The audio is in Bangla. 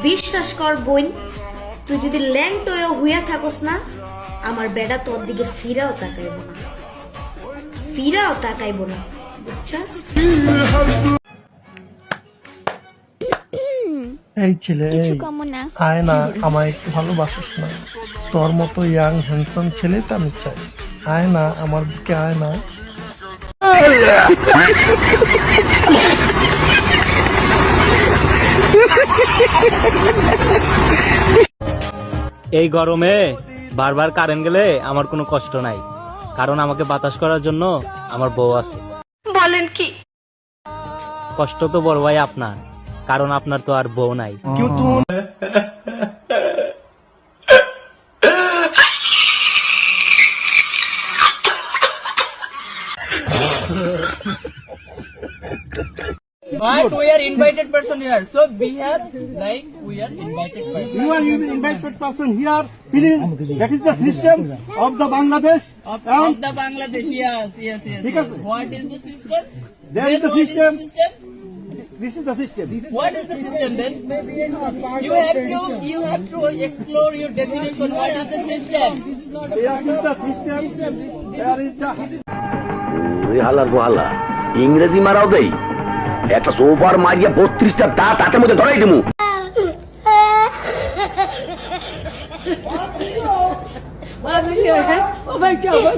বিশ্বাস কর বোন, তুই যদি ল্যাংটয় হইয়া থাকস না, আমার বেটা তোর দিকে ফিরাও তাকাইব না, বুঝছস? এই ছেলে, আয় না, আমায় একটু ভালোবাসিস না? তোর মতো ইয়াং হ্যান্ডসাম ছেলে তো আমি চাই। আয় না, আমার বুকে আয় না। এই গরমে বারবার কারেন্ট গেলে আমার কোনো কষ্ট নাই, কারণ আমাকে বাতাস করার জন্য আমার বউ আছে। বলেন কি? কষ্ট তো বড় ভাই আপনার, কারণ আপনার তো আর বউ নাই। But we are invited person here, so we have like we are invited person. You are invited person here. Please, that is the system of the Bangladesh. Of the Bangladesh, yes. Because What is the system? there is Then the what system. Is the system? This is the system. What is the system then? You have to explore your definition. What is the system? There is the system. There is the. হালার গোহালা ইংরেজি মারাও দেই, একটা সোফার মারিয়া 32টা দাঁত হাতের মধ্যে ধরাই দিমু। Oh my God.